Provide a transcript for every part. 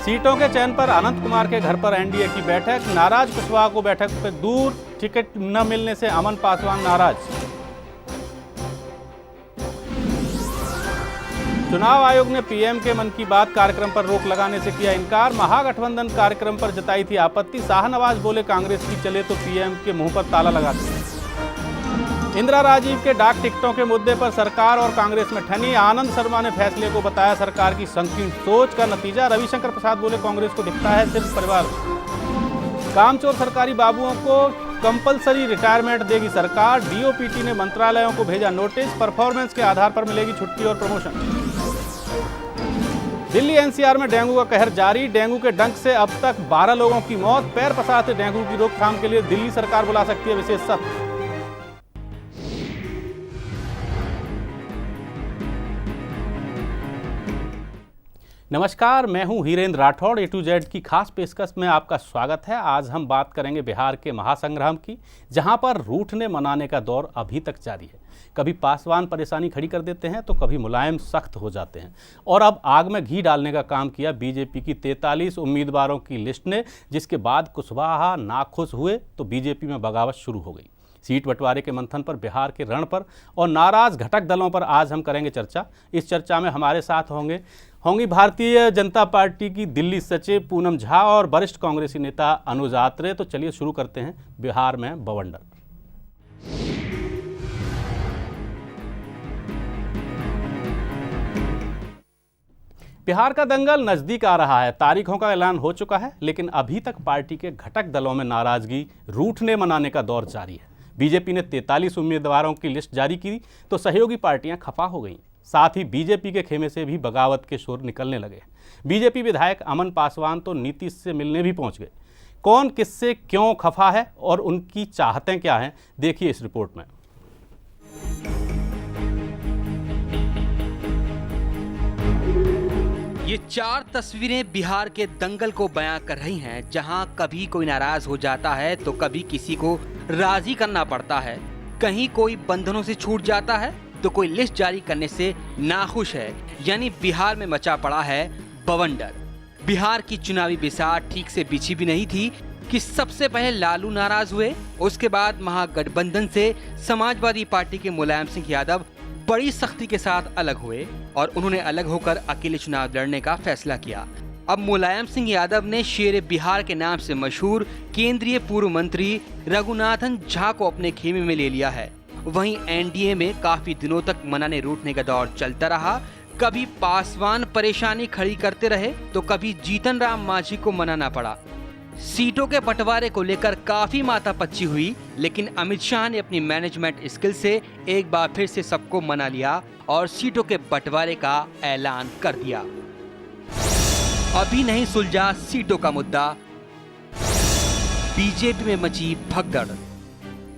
सीटों के चयन पर अनंत कुमार के घर पर एनडीए की बैठक, नाराज कुशवाहा को बैठक से दूर, टिकट न मिलने से अमन पासवान नाराज। चुनाव आयोग ने पीएम के मन की बात कार्यक्रम पर रोक लगाने से किया इनकार, महागठबंधन कार्यक्रम पर जताई थी आपत्ति। शाहनवाज बोले कांग्रेस की चले तो पीएम के मुंह पर ताला लगाते। इंदिरा राजीव के डाक टिकटों के मुद्दे पर सरकार और कांग्रेस में ठनी, आनंद शर्मा ने फैसले को बताया सरकार की संकीर्ण सोच का नतीजा। रविशंकर प्रसाद बोले कांग्रेस को दिखता है सिर्फ परिवार। कामचोर सरकारी बाबुओं को कंपलसरी रिटायरमेंट देगी सरकार, डीओपीटी ने मंत्रालयों को भेजा नोटिस, परफॉर्मेंस के आधार पर मिलेगी छुट्टी और प्रमोशन। दिल्ली एनसीआर में डेंगू का कहर जारी, डेंगू के डंक से अब तक 12 लोगों की मौत, पैर पसार से डेंगू की रोकथाम के लिए दिल्ली सरकार बुला सकती है विशेष सत्र। नमस्कार, मैं हूं हीरेंद्र राठौड़। ए टू जेड की खास पेशकश में आपका स्वागत है। आज हम बात करेंगे बिहार के महासंग्राम की, जहां पर रूठने मनाने का दौर अभी तक जारी है। कभी पासवान परेशानी खड़ी कर देते हैं तो कभी मुलायम सख्त हो जाते हैं, और अब आग में घी डालने का काम किया बीजेपी की 43 उम्मीदवारों की लिस्ट ने, जिसके बाद कुशवाहा नाखुश हुए तो बीजेपी में बगावत शुरू हो गई। सीट बंटवारे के मंथन पर, बिहार के रण पर और नाराज घटक दलों पर आज हम करेंगे चर्चा। इस चर्चा में हमारे साथ होंगी भारतीय जनता पार्टी की दिल्ली सचिव पूनम झा और वरिष्ठ कांग्रेसी नेता अनुज आत्रे। तो चलिए शुरू करते हैं बिहार में बवंडर। बिहार का दंगल नजदीक आ रहा है, तारीखों का ऐलान हो चुका है, लेकिन अभी तक पार्टी के घटक दलों में नाराजगी, रूठने मनाने का दौर जारी है। बीजेपी ने 43 उम्मीदवारों की लिस्ट जारी की तो सहयोगी पार्टियां खफा हो गईं। साथ ही बीजेपी के खेमे से भी बगावत के शोर निकलने लगे। बीजेपी विधायक अमन पासवान तो नीतीश से मिलने भी पहुंच गए। कौन किससे क्यों खफा है और उनकी चाहतें क्या हैं, देखिए इस रिपोर्ट में। ये 4 तस्वीरें बिहार के दंगल को बयां कर रही हैं, जहां कभी कोई नाराज हो जाता है तो कभी किसी को राजी करना पड़ता है, कहीं कोई बंधनों से छूट जाता है तो कोई लिस्ट जारी करने से नाखुश है। यानी बिहार में मचा पड़ा है बवंडर। बिहार की चुनावी बिसात ठीक से बिछी भी नहीं थी कि सबसे पहले लालू नाराज हुए, उसके बाद महागठबंधन से समाजवादी पार्टी के मुलायम सिंह यादव बड़ी सख्ती के साथ अलग हुए और उन्होंने अलग होकर अकेले चुनाव लड़ने का फैसला किया। अब मुलायम सिंह यादव ने शेर बिहार के नाम से मशहूर केंद्रीय पूर्व मंत्री रघुनाथन झा को अपने खेमे में ले लिया है। वहीं एनडीए में काफी दिनों तक मनाने रूठने का दौर चलता रहा। कभी पासवान परेशानी खड़ी करते रहे तो कभी जीतन राम मांझी को मनाना पड़ा। सीटों के बंटवारे को लेकर काफी माथापच्ची हुई, लेकिन अमित शाह ने अपनी मैनेजमेंट स्किल से एक बार फिर से सबको मना लिया और सीटों के बंटवारे का ऐलान कर दिया। अभी नहीं सुलझा सीटों का मुद्दा, बीजेपी में मची भगदड़।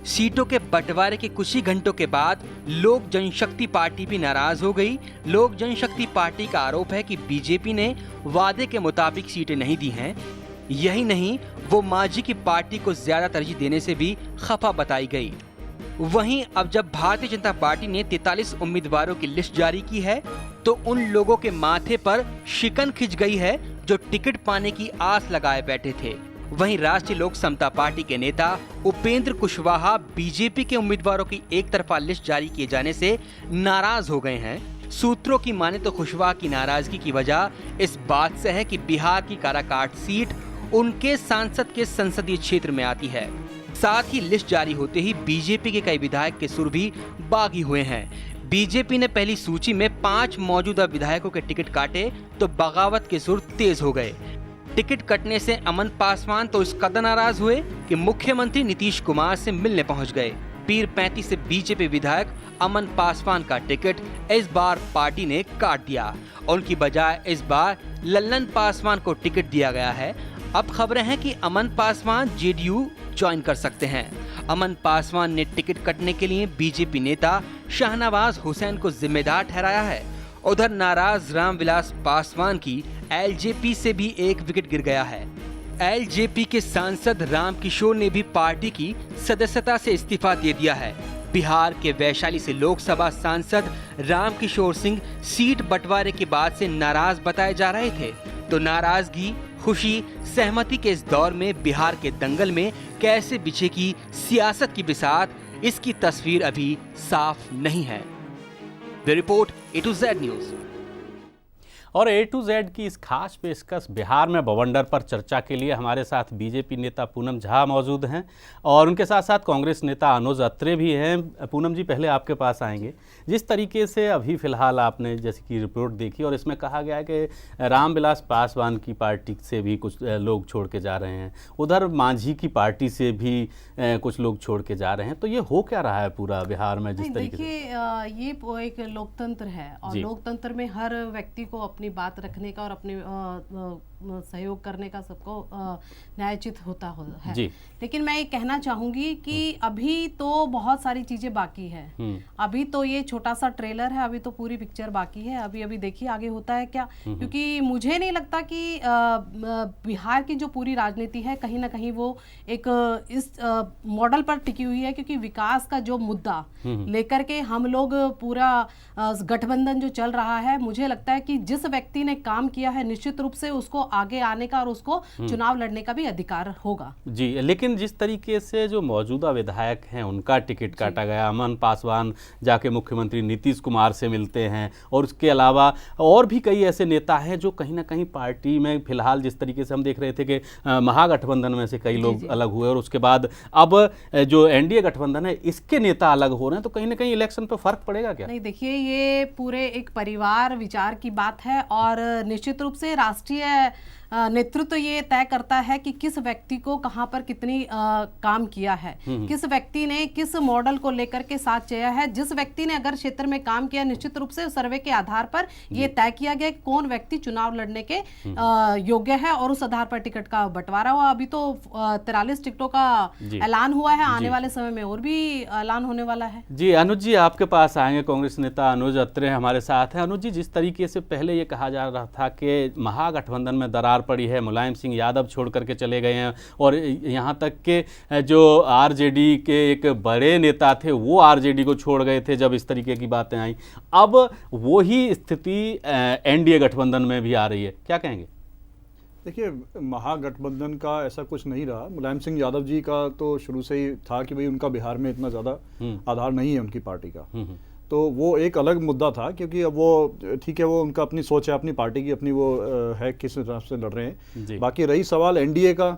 सीटों के बंटवारे के कुछ ही घंटों के बाद लोक जनशक्ति पार्टी भी नाराज हो गई। लोक जनशक्ति पार्टी का आरोप है कि बीजेपी ने वादे के मुताबिक सीटें नहीं दी हैं। यही नहीं, वो मांझी की पार्टी को ज्यादा तरजीह देने से भी खफा बताई गई। वहीं अब जब भारतीय जनता पार्टी ने 43 उम्मीदवारों की लिस्ट जारी की है तो उन लोगों के माथे पर शिकन खिंच गई है जो टिकट पाने की आस लगाए बैठे थे। वहीं राष्ट्रीय लोक समता पार्टी के नेता उपेंद्र कुशवाहा बीजेपी के उम्मीदवारों की एक तरफा लिस्ट जारी किए जाने से नाराज हो गए हैं। सूत्रों की माने तो कुशवाहा की नाराजगी की वजह इस बात से है कि बिहार की काराकाट सीट उनके सांसद के संसदीय क्षेत्र में आती है। साथ ही लिस्ट जारी होते ही बीजेपी के कई विधायक के सुर भी बागी हुए हैं। बीजेपी ने पहली सूची में 5 मौजूदा विधायकों के टिकट काटे तो बगावत के सुर तेज हो गए। टिकट कटने से अमन पासवान तो इस कदर नाराज हुए कि मुख्यमंत्री नीतीश कुमार से मिलने पहुंच गए। पीर 35 से बीजेपी विधायक अमन पासवान का टिकट इस बार पार्टी ने काट दिया। उनकी बजाय इस बार लल्लन पासवान को टिकट दिया गया है। अब खबरें हैं कि अमन पासवान जेडीयू ज्वाइन कर सकते हैं। अमन पासवान ने टिकट कटने के लिए बीजेपी नेता शाहनवाज हुसैन को जिम्मेदार ठहराया है। उधर नाराज रामविलास पासवान की एलजेपी से भी एक विकेट गिर गया है। एलजेपी के सांसद रामकिशोर ने भी पार्टी की सदस्यता से इस्तीफा दे दिया है। बिहार के वैशाली से लोकसभा सांसद रामकिशोर सिंह सीट बंटवारे के बाद से नाराज बताए जा रहे थे। तो नाराजगी, खुशी, सहमति के इस दौर में बिहार के दंगल में कैसे बिछेगी सियासत की बिसात, इसकी तस्वीर अभी साफ नहीं है। The report A to Z news. और A to Z की इस खास पेशकश बिहार में बवंडर पर चर्चा के लिए हमारे साथ बीजेपी नेता पूनम झा मौजूद हैं और उनके साथ साथ कांग्रेस नेता अनुज अत्रे भी हैं। पूनम जी, पहले आपके पास आएंगे। जिस तरीके से अभी फिलहाल आपने जैसे कि रिपोर्ट देखी और इसमें कहा गया है कि रामविलास पासवान की पार्टी से भी कुछ लोग छोड़ के जा रहे हैं, उधर मांझी की पार्टी से भी कुछ लोग छोड़ के जा रहे हैं, तो ये हो क्या रहा है पूरा बिहार में जिस तरीके से? देखिए, ये एक लोकतंत्र है और लोकतंत्र में हर व्यक्ति को अपनी बात रखने का और अपने सहयोग करने का सबको न्यायोचित होता है। लेकिन मैं ये कहना चाहूंगी कि अभी तो बहुत सारी चीजें बाकी है। अभी तो ये छोटा सा ट्रेलर है, अभी तो पूरी पिक्चर बाकी है। अभी देखिए आगे होता है क्या, क्योंकि मुझे नहीं लगता कि बिहार की जो पूरी राजनीति है कहीं ना कहीं वो एक इस मॉडल पर टिकी हुई है, क्योंकि विकास का जो मुद्दा लेकर के हम लोग पूरा गठबंधन जो चल रहा है, मुझे लगता है कि जिस व्यक्ति ने काम किया है निश्चित रूप से उसको आगे आने का और उसको चुनाव लड़ने का भी अधिकार होगा। जी, लेकिन जिस तरीके से जो मौजूदा विधायक हैं उनका टिकट काटा गया, अमन पासवान जाके मुख्यमंत्री नीतीश कुमार से मिलते हैं और उसके अलावा और भी कई ऐसे नेता हैं जो कहीं ना कहीं पार्टी में फिलहाल जिस तरीके से हम देख रहे थे कि महागठबंधन में से कई लोग अलग हुए और उसके बाद अब जो एनडीए गठबंधन है इसके नेता अलग हो रहे हैं, तो कहीं ना कहीं इलेक्शन पर फर्क पड़ेगा क्या? नहीं, देखिए ये पूरे एक परिवार विचार की बात है और निश्चित रूप से राष्ट्रीय नेतृत्व ये तय करता है कि किस व्यक्ति को कहां पर कितनी काम किया है, किस व्यक्ति ने किस मॉडल को लेकर के साथ चला है। जिस व्यक्ति ने अगर क्षेत्र में काम किया, निश्चित रूप से सर्वे के आधार पर ये तय किया गया कि कौन व्यक्ति चुनाव लड़ने के योग्य है और उस आधार पर टिकट का बंटवारा हुआ। अभी तो 43 टिकटों का ऐलान हुआ है, आने वाले समय में और भी ऐलान होने वाला है। जी, अनुज जी आपके पास आएंगे। कांग्रेस नेता अनुज अत्रे हमारे साथ हैं। अनुज जी, जिस तरीके से पहले ये कहा जा रहा था कि महागठबंधन में दरार पड़ी है, मुलायम सिंह यादव छोड़ करके चले गए हैं और यहाँ तक के जो आरजेडी के एक बड़े नेता थे वो आरजेडी को छोड़ गए थे जब इस तरीके की बातें आई, अब वही स्थिति एनडीए गठबंधन में भी आ रही है, क्या कहेंगे? देखिए, महागठबंधन का ऐसा कुछ नहीं रहा। मुलायम सिंह यादव जी का तो शुरू से ही था कि भाई उनका बिहार में इतना ज़्यादा आधार नहीं है उनकी पार्टी का, तो वो एक अलग मुद्दा था। क्योंकि अब वो ठीक है, वो उनका अपनी सोच है, अपनी पार्टी की अपनी वो है किस तरह से लड़ रहे हैं। बाकी रही सवाल एनडीए का,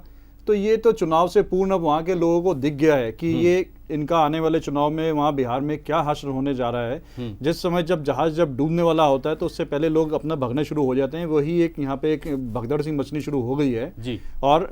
तो ये तो चुनाव से पूर्ण अब वहाँ के लोगों को दिख गया है कि ये इनका आने वाले चुनाव में वहाँ बिहार में क्या हश्र होने जा रहा है। जिस समय जब जहाज जब डूबने वाला होता है तो उससे पहले लोग अपना भगने शुरू हो जाते हैं। वही एक यहाँ पे एक भगदड़ सी मचनी शुरू हो गई है जी। और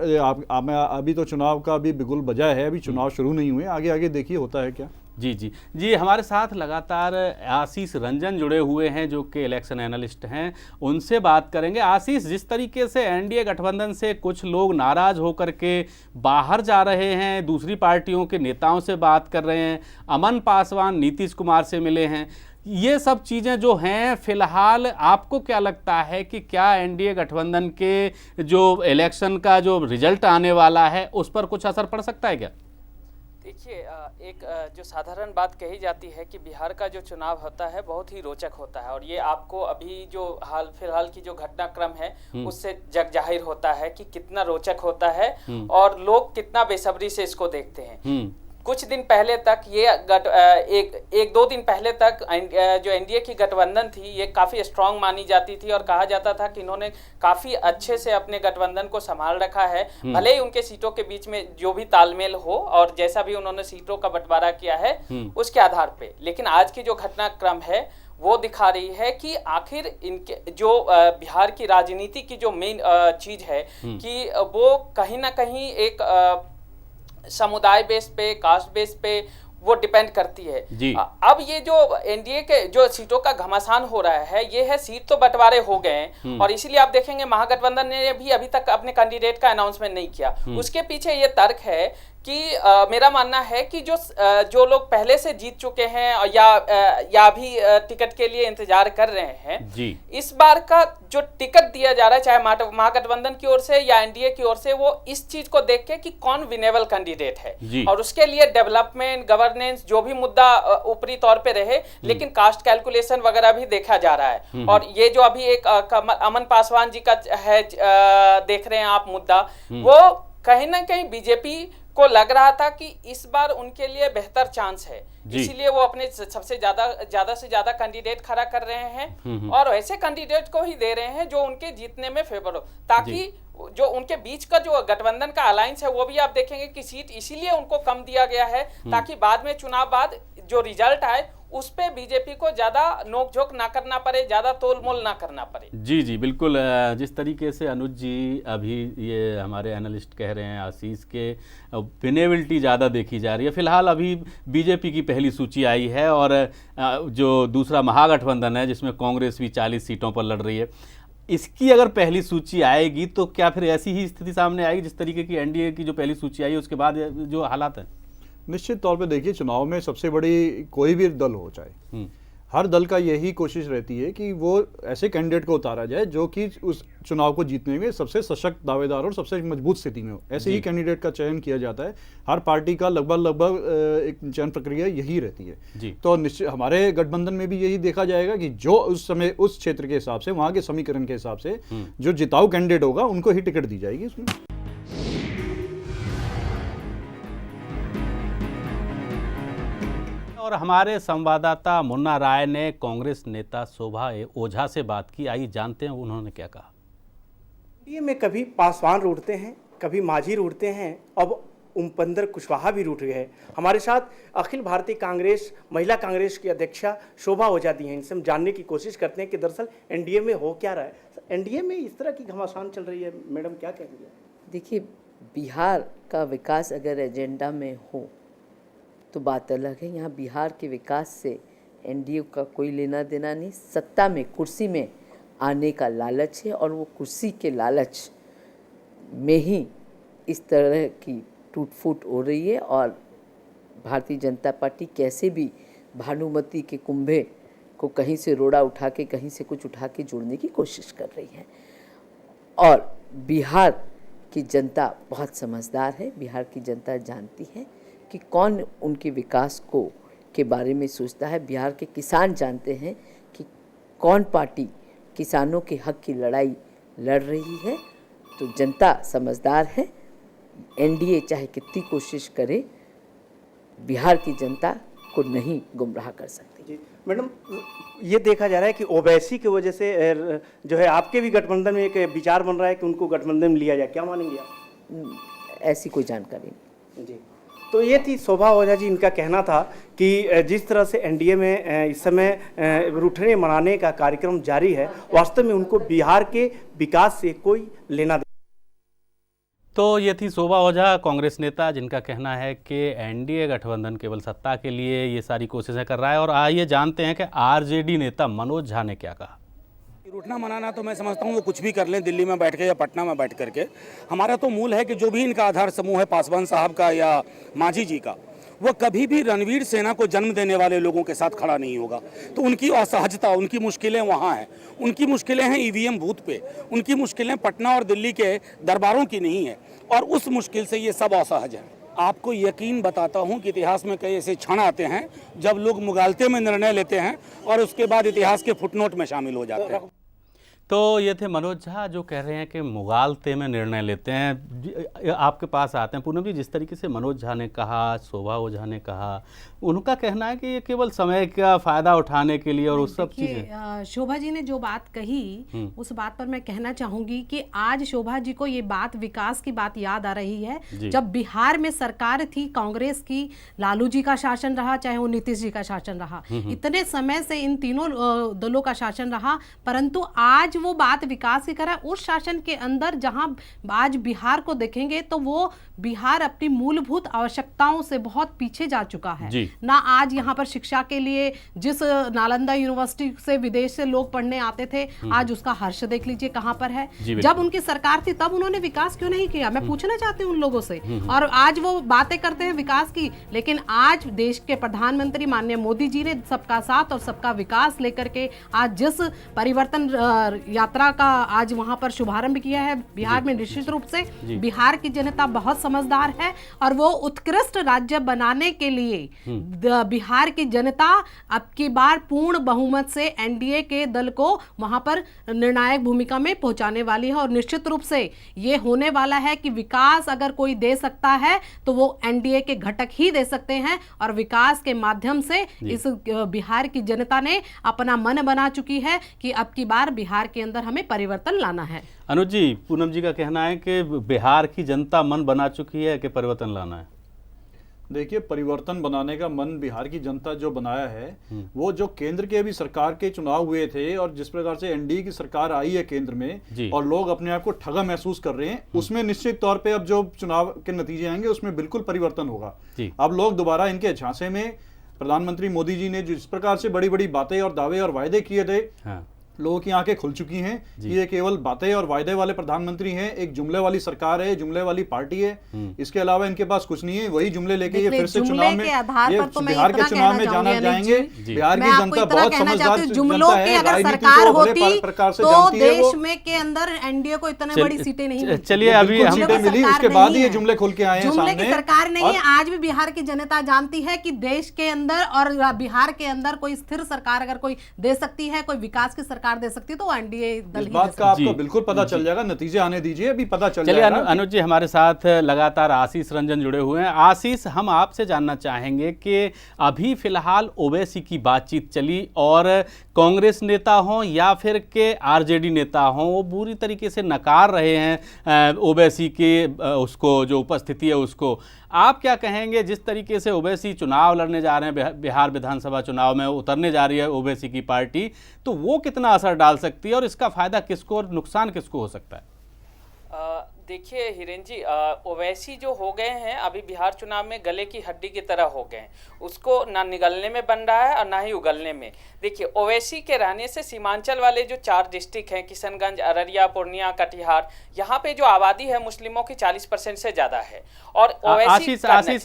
अभी तो चुनाव का अभी बिगुल बजा है, अभी चुनाव शुरू नहीं हुए, आगे आगे देखिए होता है क्या। जी जी जी, हमारे साथ लगातार आशीष रंजन जुड़े हुए हैं जो कि इलेक्शन एनालिस्ट हैं, उनसे बात करेंगे। आशीष, जिस तरीके से एनडीए गठबंधन से कुछ लोग नाराज होकर के बाहर जा रहे हैं, दूसरी पार्टियों के नेताओं से बात कर रहे हैं, अमन पासवान नीतीश कुमार से मिले हैं, ये सब चीज़ें जो हैं फिलहाल आपको क्या लगता है कि क्या एनडीए गठबंधन के जो इलेक्शन का जो रिजल्ट आने वाला है उस पर कुछ असर पड़ सकता है क्या? देखिए, एक जो साधारण बात कही जाती है कि बिहार का जो चुनाव होता है बहुत ही रोचक होता है और ये आपको अभी जो हाल फिलहाल की जो घटनाक्रम है उससे जग जाहिर होता है कि कितना रोचक होता है और लोग कितना बेसब्री से इसको देखते हैं। कुछ दिन पहले तक ये एक दो दिन पहले तक जो एनडीए की गठबंधन थी ये काफ़ी स्ट्रांग मानी जाती थी और कहा जाता था कि इन्होंने काफ़ी अच्छे से अपने गठबंधन को संभाल रखा है, भले ही उनके सीटों के बीच में जो भी तालमेल हो और जैसा भी उन्होंने सीटों का बंटवारा किया है उसके आधार पे। लेकिन आज की जो घटनाक्रम है वो दिखा रही है कि आखिर इनके जो बिहार की राजनीति की जो मेन चीज है कि वो कहीं ना कहीं एक समुदाय बेस पे, कास्ट बेस पे वो डिपेंड करती है जी। अब ये जो एनडीए के जो सीटों का घमासान हो रहा है ये है सीट तो बंटवारे हो गए हैं और इसीलिए आप देखेंगे महागठबंधन ने भी अभी तक अपने कैंडिडेट का अनाउंसमेंट नहीं किया। उसके पीछे ये तर्क है कि मेरा मानना है कि जो लोग पहले से जीत चुके हैं या अभी टिकट के लिए इंतजार कर रहे हैं जी, इस बार का जो टिकट दिया जा रहा है चाहे महागठबंधन की ओर से या एनडीए की ओर से, वो इस चीज को देख के कि कौन विनेबल कैंडिडेट है और उसके लिए डेवलपमेंट, गवर्नेंस, जो भी मुद्दा ऊपरी तौर पे रहे, लेकिन कास्ट कैलकुलेशन वगैरह भी देखा जा रहा है। और ये जो अभी एक अमन पासवान जी का है देख रहे हैं आप मुद्दा, वो कहीं ना कहीं बीजेपी को लग रहा था कि इस बार उनके लिए बेहतर चांस है, इसीलिए वो अपने सबसे ज्यादा से ज्यादा कैंडिडेट खड़ा कर रहे हैं और ऐसे कैंडिडेट को ही दे रहे हैं जो उनके जीतने में फेवर हो, ताकि जो उनके बीच का जो गठबंधन का अलायंस है वो भी आप देखेंगे कि सीट इसीलिए उनको कम दिया गया है ताकि बाद में चुनाव बाद जो रिजल्ट आए उस पे बीजेपी को ज्यादा नोकझोंक ना करना पड़े, ज्यादा तोलमोल ना करना पड़े। जी जी बिल्कुल। जिस तरीके से अनुज जी अभी ये हमारे एनालिस्ट कह रहे हैं, आशीष के विनेबिलिटी ज़्यादा देखी जा रही है। फिलहाल अभी बीजेपी की पहली सूची आई है और जो दूसरा महागठबंधन है जिसमें कांग्रेस भी 40 सीटों पर लड़ रही है, इसकी अगर पहली सूची आएगी तो क्या फिर ऐसी ही स्थिति सामने आएगी जिस तरीके की एनडीए की जो पहली सूची आई है उसके बाद जो हालात हैं? निश्चित तौर पे देखिए, चुनाव में सबसे बड़ी कोई भी दल हो चाहे, हर दल का यही कोशिश रहती है कि वो ऐसे कैंडिडेट को उतारा जाए जो कि उस चुनाव को जीतने में सबसे सशक्त दावेदार और सबसे मजबूत स्थिति में हो। ऐसे ही कैंडिडेट का चयन किया जाता है। हर पार्टी का लगभग एक चयन प्रक्रिया यही रहती है। तो निश्चित हमारे गठबंधन में भी यही देखा जाएगा कि जो उस समय उस क्षेत्र के हिसाब से, वहां के समीकरण के हिसाब से जो जिताऊ कैंडिडेट होगा उनको ही टिकट दी जाएगी उसमें। और हमारे संवाददाता मुन्ना राय ने कांग्रेस नेता शोभा ओझा से बात की। आइए जानते हैं उन्होंने क्या कहा। ये में कभी पासवान रूठते हैं, कभी मांझी रूठते हैं, अब उपेंद्र कुशवाहा भी रूठ गए। हमारे साथ अखिल भारतीय कांग्रेस महिला कांग्रेस की अध्यक्षा शोभा ओझा दी हैं। इनसे हम जानने की कोशिश करते हैं कि दरअसल एनडीए में हो क्या रहा है। एनडीए में इस तरह की घमासान चल रही है, मैडम क्या कहेंगे? देखिए, बिहार का विकास अगर एजेंडा में हो तो बात अलग है। यहाँ बिहार के विकास से एनडीए का कोई लेना देना नहीं। सत्ता में, कुर्सी में आने का लालच है और वो कुर्सी के लालच में ही इस तरह की टूट फूट हो रही है। और भारतीय जनता पार्टी कैसे भी भानुमति के कुंभे को कहीं से रोड़ा उठा के, कहीं से कुछ उठा के जोड़ने की कोशिश कर रही है। और बिहार की जनता बहुत समझदार है। बिहार की जनता जानती है कि कौन उनके विकास को के बारे में सोचता है। बिहार के किसान जानते हैं कि कौन पार्टी किसानों के हक की लड़ाई लड़ रही है। तो जनता समझदार है। एनडीए चाहे कितनी कोशिश करे, बिहार की जनता को नहीं गुमराह कर सकती। जी मैडम, ये देखा जा रहा है कि ओवैसी की वजह से जो है आपके भी गठबंधन में एक विचार बन रहा है कि उनको गठबंधन में लिया जाए, क्या मानेंगे आप? ऐसी कोई जानकारी नहीं। जी, तो ये थी शोभा ओझा जी। इनका कहना था कि जिस तरह से एनडीए में इस समय रूठने मनाने का कार्यक्रम जारी है, वास्तव में उनको बिहार के विकास से कोई लेना देना। तो ये थी शोभा ओझा, कांग्रेस नेता, जिनका कहना है कि एनडीए गठबंधन केवल सत्ता के लिए ये सारी कोशिशें कर रहा है। और आइए जानते हैं कि आरजेडी नेता मनोज झा ने क्या कहा। रूठना मनाना तो मैं समझता हूँ वो कुछ भी कर लें, दिल्ली में बैठ के या पटना में बैठ करके। हमारा तो मूल है कि जो भी इनका आधार समूह है पासवान साहब का या मांझी जी का, वो कभी भी रणवीर सेना को जन्म देने वाले लोगों के साथ खड़ा नहीं होगा। तो उनकी असहजता, उनकी मुश्किलें वहाँ हैं। उनकी मुश्किलें हैं ईवीएम बूथ पे, उनकी मुश्किलें पटना और दिल्ली के दरबारों की नहीं है। और उस मुश्किल से ये सब असहज हैं। आपको यकीन बताता हूं कि इतिहास में कई ऐसे क्षण आते हैं जब लोग मुगालते में निर्णय लेते हैं और उसके बाद इतिहास के फुटनोट में शामिल हो जाते हैं। तो ये थे मनोज झा जो कह रहे हैं कि मुगालते में निर्णय लेते हैं। आपके पास आते हैं पूनम जी, जिस तरीके से मनोज झा ने कहा, शोभा ओझा ने कहा, उनका कहना है कि ये केवल समय का फायदा उठाने के लिए और उस सब चीजें। शोभा जी ने जो बात कही उस बात पर मैं कहना चाहूंगी कि आज शोभा जी को ये बात, विकास की बात याद आ रही है। जब बिहार में सरकार थी कांग्रेस की, लालू जी का शासन रहा, चाहे वो नीतीश जी का शासन रहा, इतने समय से इन तीनों दलों का शासन रहा, परंतु आज वो बात विकास की कर रहा है, उस शासन के अंदर जहां आज बिहार को देखेंगे तो वो बिहार अपनी मूलभूत आवश्यकताओं से बहुत पीछे जा चुका है ना। आज यहाँ पर शिक्षा के लिए जिस नालंदा यूनिवर्सिटी से विदेश से लोग पढ़ने आते थे, आज उसका हर्ष देख लीजिए कहां पर है। जब उनकी सरकार थी तब उन्होंने विकास क्यों नहीं किया, मैं पूछना चाहती हूँ उन लोगों से। और आज वो बातें करते हैं विकास की, लेकिन आज देश के प्रधानमंत्री माननीय मोदी जी ने सबका साथ और सबका विकास लेकर के आज जिस परिवर्तन यात्रा का आज वहां पर शुभारंभ किया है बिहार में, निश्चित रूप से बिहार की जनता बहुत समझदार है और वो उत्कृष्ट राज्य बनाने के लिए बिहार की जनता अब की बार पूर्ण बहुमत से एनडीए के दल को वहां पर निर्णायक भूमिका में पहुंचाने वाली है। और निश्चित रूप से ये होने वाला है कि विकास अगर कोई दे सकता है तो वो एनडीए के घटक ही दे सकते हैं। और विकास के माध्यम से इस बिहार की जनता ने अपना मन बना चुकी है कि अब की बार बिहार के अंदर हमें परिवर्तन लाना है। अनुज जी, पूनम जी का कहना है कि बिहार की जनता मन बना चुकी है कि परिवर्तन लाना है। देखिए, परिवर्तन बनाने का मन बिहार की जनता जो बनाया है, वो जो केंद्र के भी सरकार के चुनाव हुए थे और जिस प्रकार से एनडीए की सरकार आई है केंद्र में और लोग अपने आप को ठगा महसूस कर रहे हैं, उसमें निश्चित तौर पे अब जो चुनाव के नतीजे आएंगे उसमें बिल्कुल परिवर्तन होगा। अब लोग दोबारा इनके झांसे में, प्रधानमंत्री मोदी जी ने जिस प्रकार से बड़ी बड़ी बातें और दावे और वायदे किए थे, लोगों की आंखें खुल चुकी हैं कि ये केवल बातें और वायदे वाले प्रधानमंत्री हैं, एक जुमले वाली सरकार है, जुमले वाली पार्टी है, इसके अलावा इनके पास कुछ नहीं है। वही जुमले लेके ये फिर से चुनाव में, ये बिहार के चुनाव में जाना जाएंगे। बिहार की जनता बहुत समझदार जुमलों की अगर सरकार होती तो देश में के अंदर एनडीए को इतने बड़ी सीटें नहीं। चलिए, अभी हम सीटें मिली, उसके बाद ही ये जुमले खुल के आए हैं जुमले सामने। की सरकार नहीं है। आज भी बिहार की जनता जानती है कि देश के अंदर और बिहार के अंदर कोई स्थिर सरकार अगर कोई दे सकती है, कोई विकास की सरकार दे सकती है तो एनडीए दल ही बात का आपको बिल्कुल पता चल जाएगा। नतीजे आने दीजिए, अभी पता चल जाएगा। चलिए अनुज जी, हमारे साथ लगातार आशीष रंजन जुड़े हुए हैं। आशीष, हम आपसे जानना चाहेंगे कि अभी फिलहाल ओवैसी की बातचीत चली और कांग्रेस नेता हों या फिर के आरजेडी नेता हों, वो पूरी तरीके से नकार रहे हैं ओवैसी के उसको जो उपस्थिति है उसको। आप क्या कहेंगे जिस तरीके से ओवैसी चुनाव लड़ने जा रहे हैं, बिहार विधानसभा चुनाव में उतरने जा रही है ओवैसी की पार्टी, तो वो कितना असर डाल सकती है और इसका फायदा किसको और नुकसान किसको हो सकता है? देखिए हिरेन जी, ओवैसी जो हो गए हैं अभी बिहार चुनाव में गले की हड्डी की तरह हो गए हैं। उसको ना निगलने में बन रहा है और ना ही उगलने में। देखिए, ओवैसी के रहने से सीमांचल वाले जो 4 डिस्ट्रिक्ट हैं, किशनगंज, अररिया, पूर्णिया, कटिहार, यहाँ पे जो आबादी है मुस्लिमों की 40% से ज़्यादा है। और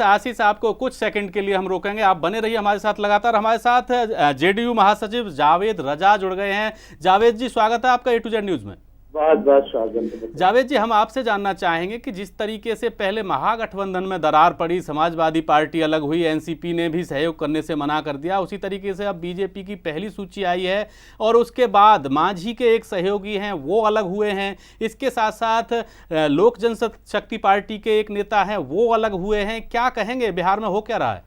आशीष, आपको कुछ सेकंड के लिए हम रोकेंगे, आप बने रहिए हमारे साथ लगातार। हमारे साथ जेडीयू महासचिव जावेद रजा जुड़ गए हैं। जावेद जी, स्वागत है आपका ए टू जेड न्यूज़ में। बहुत बहुत स्वागत। जावेद जी, हम आपसे जानना चाहेंगे कि जिस तरीके से पहले महागठबंधन में दरार पड़ी, समाजवादी पार्टी अलग हुई, एनसीपी ने भी सहयोग करने से मना कर दिया, उसी तरीके से अब बीजेपी की पहली सूची आई है और उसके बाद मांझी के एक सहयोगी हैं वो अलग हुए हैं, इसके साथ साथ लोक जनशक्ति पार्टी के एक नेता हैं वो अलग हुए हैं। क्या कहेंगे, बिहार में हो क्या रहा है?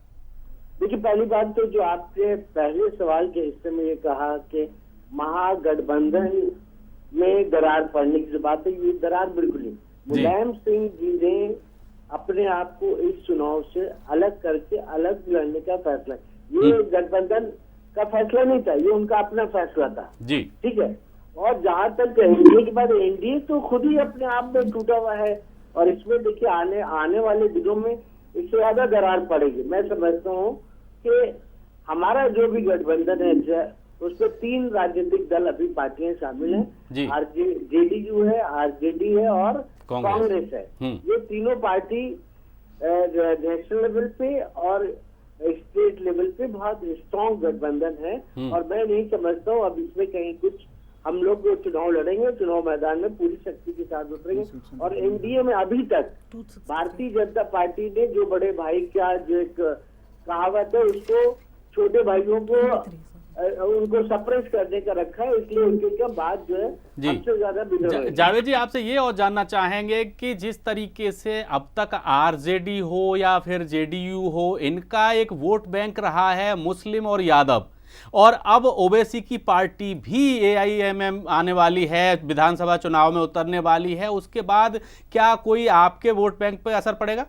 देखिए, पहली बात तो जो आपके पहले सवाल के हिस्से में ये कहा कि महागठबंधन में दरार पड़ने की बात है, ये दरार बिल्कुल नहीं। मुलायम सिंह जी ने अपने आप को इस चुनाव से अलग करके अलग लड़ने का फैसला, ये गठबंधन का फैसला नहीं था, ये उनका अपना फैसला था जी, ठीक है। और जहां तक एनडीए के बाद, एनडीए तो खुद ही अपने आप में टूटा हुआ है और इसमें देखिए आने वाले दिनों में इससे ज्यादा दरार पड़ेगी। मैं समझता हूँ कि हमारा जो भी गठबंधन है उसमें 3 राजनीतिक दल अभी पार्टियां शामिल हैं, जेडीयू है, आरजेडी है और कांग्रेस है। ये तीनों पार्टी नेशनल लेवल पे और स्टेट लेवल पे बहुत स्ट्रॉन्ग गठबंधन है और मैं नहीं समझता हूँ अब इसमें कहीं कुछ, हम लोग चुनाव लड़ेंगे, चुनाव मैदान में पूरी शक्ति के साथ उतरेंगे। और एनडीए में अभी तक भारतीय जनता पार्टी ने जो बड़े भाई का जो एक कहावत है उसको छोटे भाइयों को उनको सप्रेस करने का रखा है, इसलिए उनके क्या बात जो है सबसे ज्यादा। जावेद जी, आपसे ये और जानना चाहेंगे कि जिस तरीके से अब तक आरजेडी हो या फिर जेडीयू हो, इनका एक वोट बैंक रहा है मुस्लिम और यादव, और अब ओवैसी की पार्टी भी एआईएमएम आने वाली है, विधानसभा चुनाव में उतरने वाली है, उसके बाद क्या कोई आपके वोट बैंक पे असर पड़ेगा?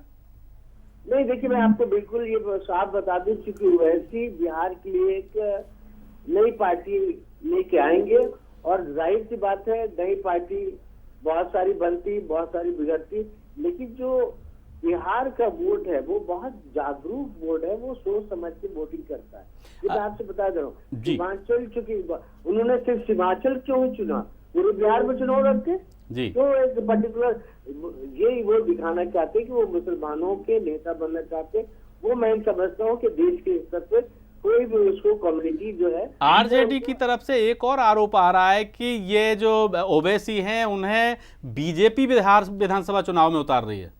नहीं, देखिए, मैं आपको बिल्कुल ये साफ बता दूं, क्योंकि ओवैसी बिहार के लिए एक नई पार्टी लेके आएंगे और जाहिर सी बात है नई पार्टी बहुत सारी बनती, बहुत सारी बिगड़ती, लेकिन जो बिहार का वोट है वो बहुत जागरूक वोट है, वो सोच समझ के वोटिंग करता है। ये मैं आपसे बता दे रहा हूँ। सीमांचल, चूंकि उन्होंने सिर्फ सीमांचल क्यों ही चुना, पूरे बिहार में चुनाव रखते जी, तो एक पर्टिकुलर यही वो दिखाना चाहते कि वो मुसलमानों के नेता बनना चाहते। वो मैं समझता हूँ कि देश के स्तर पर कोई भी उसको कम्युनिटी जो है, आरजेडी की तरफ से एक और आरोप आ रहा है कि ये जो ओवैसी हैं उन्हें बीजेपी बिहार विधानसभा चुनाव में उतार रही है।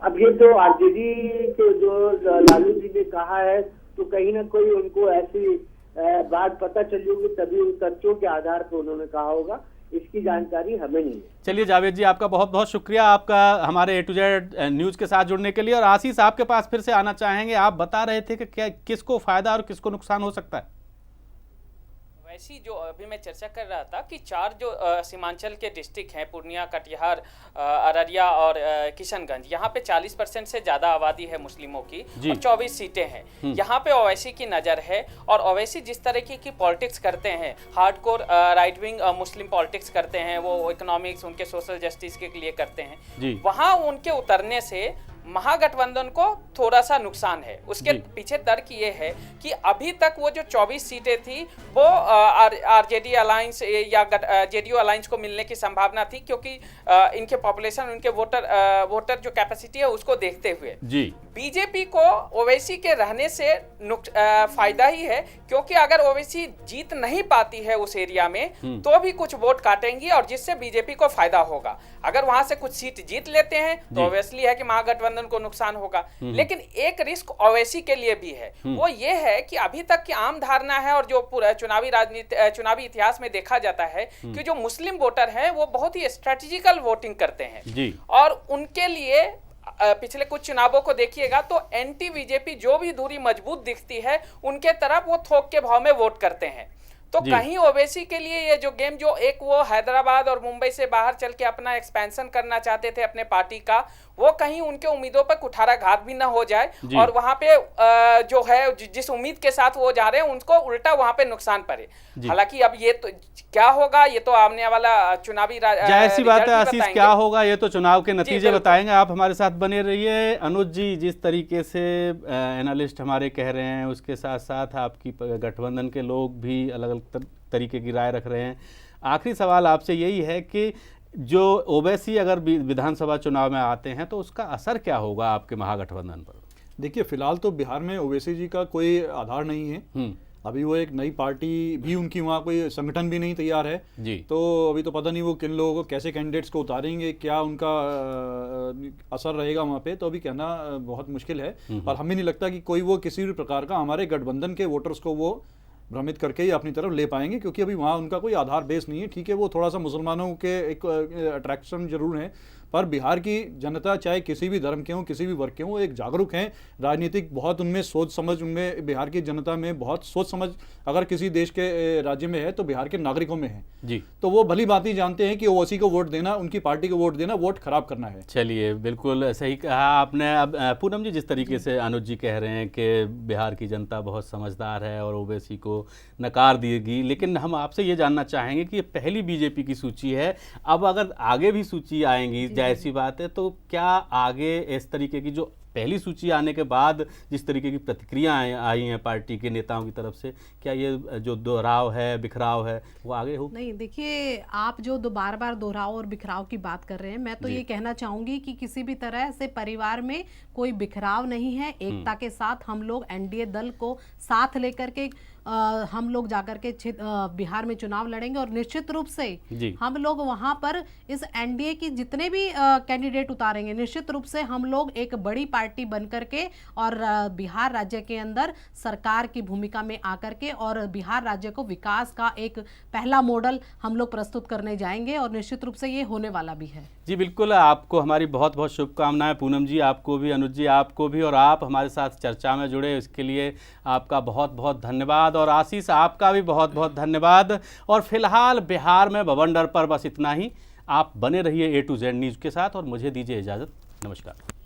अब ये तो आरजेडी के जो लालू जी ने कहा है, तो कहीं ना कोई उनको ऐसी बात पता चली होगी, तभी उन तथ्यों के आधार पर उन्होंने कहा होगा, इसकी जानकारी हमें नहीं है। चलिए जावेद जी, आपका बहुत बहुत शुक्रिया आपका हमारे A to Z न्यूज़ के साथ जुड़ने के लिए। और आशीष, आपके पास फिर से आना चाहेंगे। आप बता रहे थे कि क्या किसको फायदा और किसको नुकसान हो सकता है। वैसी जो अभी मैं चर्चा कर रहा था कि 4 जो सीमांचल के डिस्ट्रिक्ट हैं, पूर्णिया, कटिहार, अररिया और किशनगंज, यहाँ पे 40% से ज़्यादा आबादी है मुस्लिमों की और 24 सीटें हैं। यहाँ पे ओवैसी की नज़र है, और ओवैसी जिस तरीके की पॉलिटिक्स करते हैं, हार्डकोर राइट विंग मुस्लिम पॉलिटिक्स करते हैं, वो इकोनॉमिक्स, उनके सोशल जस्टिस के लिए करते हैं, वहाँ उनके उतरने से महागठबंधन को थोड़ा सा नुकसान है। उसके पीछे तर्क ये है कि अभी तक वो जो 24 सीटें थी वो आरजेडी अलायंस या जेडीयू अलायंस को मिलने की संभावना थी, क्योंकि इनके पॉपुलेशन, उनके वोटर जो कैपेसिटी है उसको देखते हुए बीजेपी को ओवैसी के रहने से फायदा ही है, क्योंकि अगर ओवैसी जीत नहीं पाती है उस एरिया में तो भी कुछ वोट काटेंगी और जिससे बीजेपी को फायदा होगा। अगर वहां से कुछ सीट जीत लेते हैं तो ऑब्वियसली है कि महागठबंधन को नुकसान होगा। लेकिन एक रिस्क ओवैसी के लिए भी है, वो ये है कि अभी तक की आम धारणा है और जो पूरा चुनावी इतिहास में देखा जाता है कि जो मुस्लिम वोटर हैं वो बहुत ही स्ट्रेटेजिकल वोटिंग करते हैं, और उनके लिए पिछले कुछ चुनावों को देखिएगा तो एंटी बीजेपी जो भी दूरी मजबूत दिखती है उनके तरफ वो थोक के भाव में वोट करते हैं। तो कहीं ओवैसी के लिए ये जो गेम, जो एक वो हैदराबाद और मुंबई से बाहर चल के अपना एक्सपेंशन करना चाहते थे अपने पार्टी का, वो कहीं उनके उम्मीदों पर कुठाराघात भी ना हो जाए और वहां पे जो है जिस उम्मीद के साथ वो जा रहे हैं उनको उल्टा वहां पे नुकसान पड़े। हालांकि अब ये तो क्या होगा, ये तो आने वाला चुनावी जाहिर सी बात है आशीष, क्या होगा ये तो चुनाव के नतीजे बताएंगे। आप हमारे साथ बने रहिए। अनुज जी, जिस तरीके से एनालिस्ट हमारे कह रहे हैं उसके साथ साथ आपकी गठबंधन के लोग भी अलग अलग तरीके की राय रख रहे हैं। आखिरी सवाल आपसे यही है कि जो ओवैसी अगर विधानसभा चुनाव में आते हैं तो उसका असर क्या होगा आपके महागठबंधन पर? देखिए, फिलहाल तो बिहार में ओवैसी जी का कोई आधार नहीं है। अभी वो एक नई पार्टी भी, उनकी वहाँ कोई संगठन भी नहीं तैयार है जी। तो अभी तो पता नहीं वो किन लोगों को, कैसे कैंडिडेट्स को उतारेंगे, क्या उनका असर रहेगा वहाँ पे, तो अभी कहना बहुत मुश्किल है। और हमें नहीं लगता कि कोई वो किसी भी प्रकार का हमारे गठबंधन के वोटर्स को वो भ्रमित करके ही अपनी तरफ ले पाएंगे, क्योंकि अभी वहाँ उनका कोई आधार बेस नहीं है। ठीक है, वो थोड़ा सा मुसलमानों के एक अट्रैक्शन जरूर है, पर बिहार की जनता चाहे किसी भी धर्म के हों, किसी भी वर्ग के हों, एक जागरूक हैं, राजनीतिक बहुत उनमें सोच समझ, उनमें बिहार की जनता में बहुत सोच समझ अगर किसी देश के राज्य में है तो बिहार के नागरिकों में है जी। तो वो भली बात ही जानते हैं कि ओवैसी को वोट देना, उनकी पार्टी को वोट देना, वोट खराब करना है। चलिए, बिल्कुल सही कहा आपने। अब पूनम जी, जिस तरीके से अनुज जी कह रहे हैं कि बिहार की जनता बहुत समझदार है और ओवैसी को नकार देगी, लेकिन हम आपसे ये जानना चाहेंगे कि ये पहली बीजेपी की सूची है, अब अगर आगे भी सूची आएंगी, जाहिर सी बात है, तो क्या आगे इस तरीके की जो पहली सूची आने के बाद जिस तरीके की प्रतिक्रिया आई हैं पार्टी के नेताओं की तरफ से, क्या ये जो दोहराव है, बिखराव है, वो आगे हो? नहीं, देखिए, आप जो बार बार दोहराव और बिखराव की बात कर रहे हैं, मैं तो ये कहना चाहूंगी कि किसी भी तरह से परिवार में कोई बिखराव नहीं है। एकता के साथ हम लोग एनडीए दल को साथ लेकर के हम लोग जाकर के बिहार में चुनाव लड़ेंगे और निश्चित रूप से हम लोग वहां पर इस एनडीए की जितने भी कैंडिडेट उतारेंगे, निश्चित रूप से हम लोग एक बड़ी पार्टी बन करके और बिहार राज्य के अंदर सरकार की भूमिका में आकर के और बिहार राज्य को विकास का एक पहला मॉडल हम लोग प्रस्तुत करने जाएंगे और निश्चित रूप से ये होने वाला भी है। जी बिल्कुल, आपको हमारी बहुत बहुत शुभकामनाएं। पूनम जी आपको भी, अनुज जी आपको भी, और आप हमारे साथ चर्चा में जुड़े इसके लिए आपका बहुत बहुत धन्यवाद, और आशीष आपका भी बहुत बहुत धन्यवाद। और फिलहाल बिहार में बवंडर पर बस इतना ही। आप बने रहिए A to Z न्यूज़ के साथ और मुझे दीजिए इजाज़त। नमस्कार।